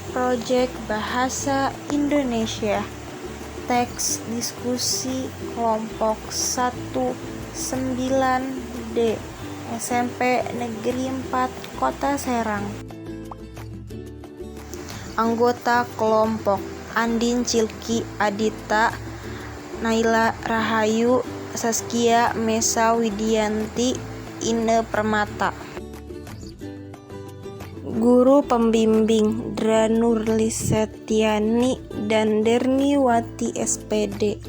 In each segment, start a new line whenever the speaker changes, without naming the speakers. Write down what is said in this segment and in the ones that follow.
Project Bahasa Indonesia. Teks diskusi kelompok 19D SMP Negeri 4 Kota Serang. Anggota kelompok: Andin Cilki Adita, Naila Rahayu, Saskia Mesa Widianti, Ine Permata. Guru pembimbing: Dra Nurlisetiani dan Derniwati SPD.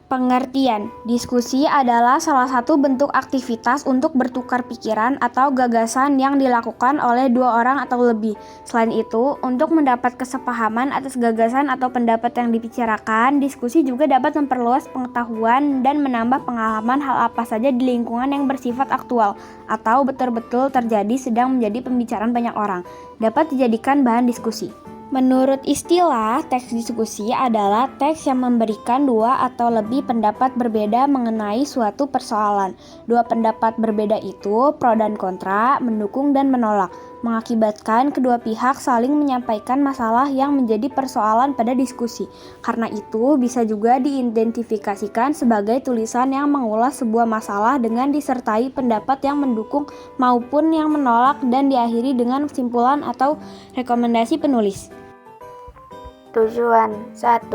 Pengertian: diskusi adalah salah satu bentuk aktivitas untuk bertukar pikiran atau gagasan yang dilakukan oleh dua orang atau lebih. Selain itu, untuk mendapat kesepahaman atas gagasan atau pendapat yang dibicarakan, diskusi juga dapat memperluas pengetahuan dan menambah pengalaman hal apa saja di lingkungan yang bersifat aktual atau betul-betul terjadi sedang menjadi pembicaraan banyak orang, dapat dijadikan bahan diskusi. Menurut istilah, teks diskusi adalah teks yang memberikan dua atau lebih pendapat berbeda mengenai suatu persoalan. Dua pendapat berbeda itu pro dan kontra, mendukung dan menolak, mengakibatkan kedua pihak saling menyampaikan masalah yang menjadi persoalan pada diskusi. Karena itu, bisa juga diidentifikasikan sebagai tulisan yang mengulas sebuah masalah dengan disertai pendapat yang mendukung maupun yang menolak dan diakhiri dengan kesimpulan atau rekomendasi penulis.
Tujuan 1.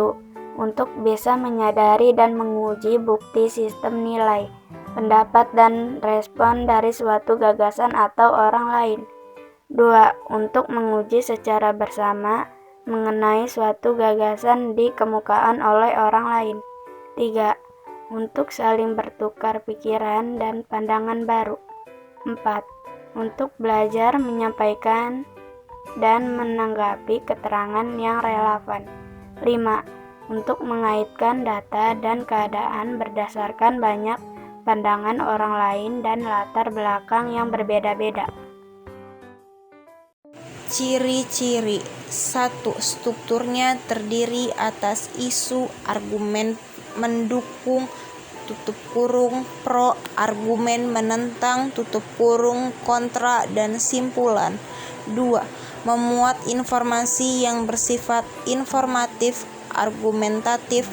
Untuk bisa menyadari dan menguji bukti sistem nilai, pendapat dan respon dari suatu gagasan atau orang lain. 2. Untuk menguji secara bersama mengenai suatu gagasan dikemukakan oleh orang lain. 3. Untuk saling bertukar pikiran dan pandangan baru. 4. Untuk belajar menyampaikan dan menanggapi keterangan yang relevan. 5. Untuk mengaitkan data dan keadaan berdasarkan banyak pandangan orang lain dan latar belakang yang berbeda-beda.
Ciri-ciri: 1. Strukturnya terdiri atas isu, argumen mendukung, pro, argumen menentang, kontra, dan simpulan. 2. Memuat informasi yang bersifat informatif, argumentatif,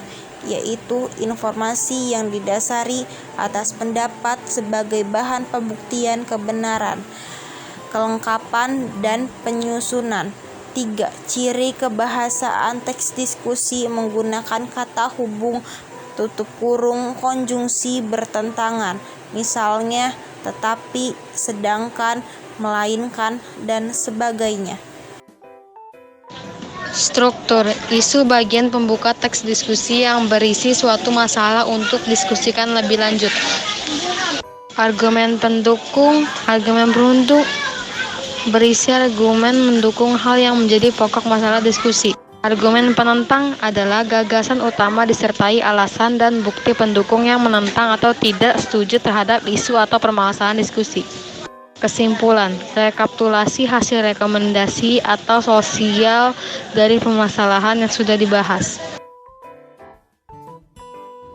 yaitu informasi yang didasari atas pendapat sebagai bahan pembuktian kebenaran, kelengkapan, dan penyusunan. 3. Ciri kebahasaan teks diskusi menggunakan kata hubung, konjungsi bertentangan, misalnya tetapi, sedangkan, melainkan, dan sebagainya.
Struktur: isu bagian pembuka teks diskusi yang berisi suatu masalah untuk diskusikan lebih lanjut. Argumen pendukung, argumen beruntung, berisi argumen mendukung hal yang menjadi pokok masalah diskusi. Argumen penentang adalah gagasan utama disertai alasan dan bukti pendukung yang menentang atau tidak setuju terhadap isu atau permasalahan diskusi. Kesimpulan: rekapitulasi hasil rekomendasi atau sosial dari permasalahan yang sudah dibahas.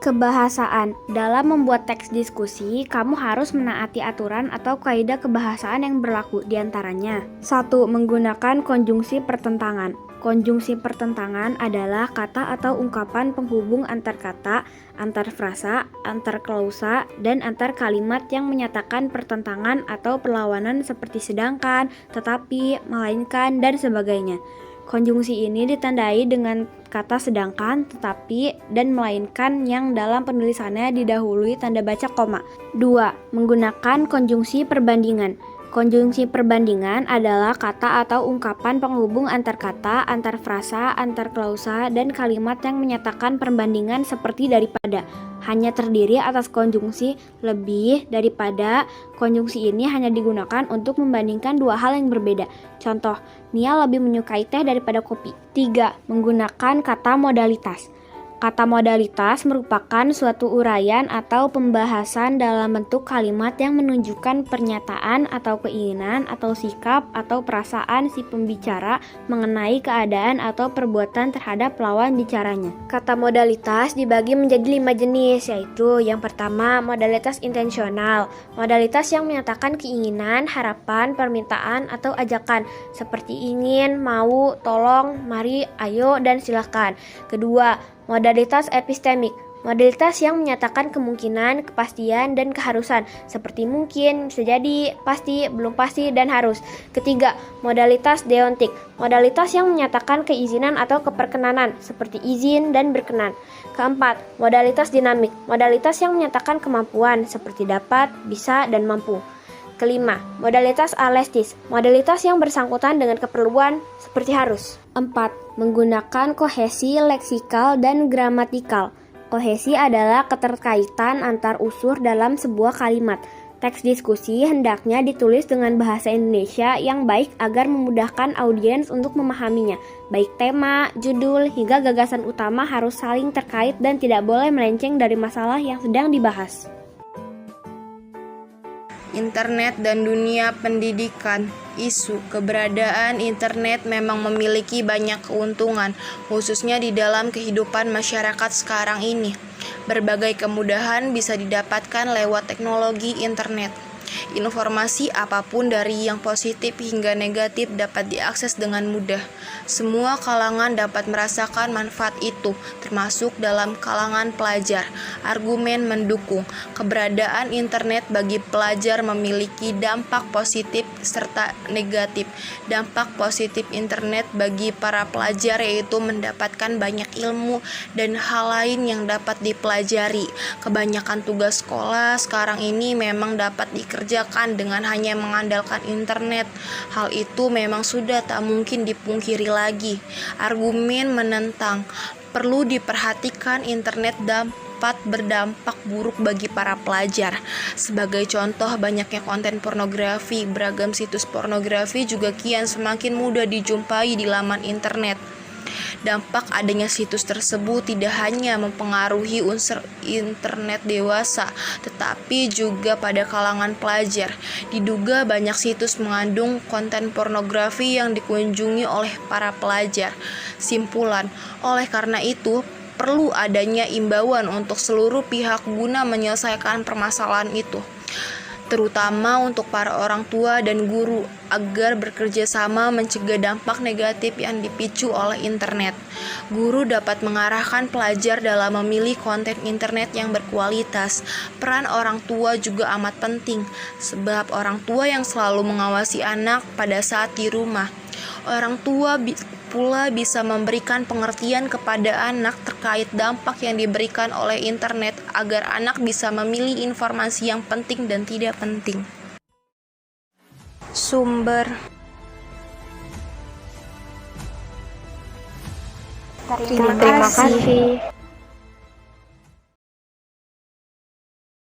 Kebahasaan: dalam membuat teks diskusi, kamu harus menaati aturan atau kaidah kebahasaan yang berlaku, diantaranya 1. Menggunakan konjungsi pertentangan. Konjungsi pertentangan adalah kata atau ungkapan penghubung antar kata, antar frasa, antar klausa, dan antar kalimat yang menyatakan pertentangan atau perlawanan seperti sedangkan, tetapi, melainkan, dan sebagainya. Konjungsi ini ditandai dengan kata sedangkan, tetapi, dan melainkan yang dalam penulisannya didahului tanda baca koma. 2. Menggunakan konjungsi perbandingan. Konjungsi perbandingan adalah kata atau ungkapan penghubung antar kata, antar frasa, antar klausa, dan kalimat yang menyatakan perbandingan seperti daripada. Hanya terdiri atas konjungsi lebih daripada. Konjungsi ini hanya digunakan untuk membandingkan dua hal yang berbeda. Contoh, Nia lebih menyukai teh daripada kopi. 3. Menggunakan kata modalitas. Kata modalitas merupakan suatu uraian atau pembahasan dalam bentuk kalimat yang menunjukkan pernyataan atau keinginan atau sikap atau perasaan si pembicara mengenai keadaan atau perbuatan terhadap lawan bicaranya. Kata modalitas dibagi menjadi 5 jenis, yaitu yang pertama modalitas intensional, modalitas yang menyatakan keinginan, harapan, permintaan, atau ajakan seperti ingin, mau, tolong, mari, ayo, dan silakan. Kedua, modalitas epistemik, modalitas yang menyatakan kemungkinan, kepastian, dan keharusan seperti mungkin, bisa jadi, pasti, belum pasti, dan harus. Ketiga, modalitas deontik, modalitas yang menyatakan keizinan atau keperkenanan seperti izin dan berkenan. Keempat, modalitas dinamik, modalitas yang menyatakan kemampuan seperti dapat, bisa, dan mampu. Kelima, modalitas alestis, modalitas yang bersangkutan dengan keperluan seperti harus. 4. Menggunakan kohesi leksikal dan gramatikal. Kohesi adalah keterkaitan antar unsur dalam sebuah kalimat. Teks diskusi hendaknya ditulis dengan bahasa Indonesia yang baik agar memudahkan audiens untuk memahaminya. Baik tema, judul, hingga gagasan utama harus saling terkait dan tidak boleh melenceng dari masalah yang sedang dibahas.
Internet dan dunia pendidikan. Isu keberadaan internet memang memiliki banyak keuntungan, khususnya di dalam kehidupan masyarakat sekarang ini. Berbagai kemudahan bisa didapatkan lewat teknologi internet. Informasi apapun dari yang positif hingga negatif dapat diakses dengan mudah. Semua kalangan dapat merasakan manfaat itu, termasuk dalam kalangan pelajar. Argumen mendukung keberadaan internet bagi pelajar memiliki dampak positif serta negatif. Dampak positif internet bagi para pelajar yaitu mendapatkan banyak ilmu dan hal lain yang dapat dipelajari. Kebanyakan tugas sekolah sekarang ini memang dapat dikerjakan dengan hanya mengandalkan internet. Hal itu memang sudah tak mungkin dipungkiri lagi. Argumen menentang, perlu diperhatikan internet dapat berdampak buruk bagi para pelajar. Sebagai contoh, banyaknya konten pornografi, beragam situs pornografi juga kian semakin mudah dijumpai di laman internet. Dampak adanya situs tersebut tidak hanya mempengaruhi unsur internet dewasa, tetapi juga pada kalangan pelajar. Diduga banyak situs mengandung konten pornografi yang dikunjungi oleh para pelajar. Simpulan, oleh karena itu, perlu adanya imbauan untuk seluruh pihak guna menyelesaikan permasalahan itu, terutama untuk para orang tua dan guru, agar bekerja sama mencegah dampak negatif yang dipicu oleh internet. Guru dapat mengarahkan pelajar dalam memilih konten internet yang berkualitas. Peran orang tua juga amat penting, sebab orang tua yang selalu mengawasi anak pada saat di rumah. Orang tua pula bisa memberikan pengertian kepada anak terkait dampak yang diberikan oleh internet agar anak bisa memilih informasi yang penting dan tidak penting. Sumber.
Terima kasih.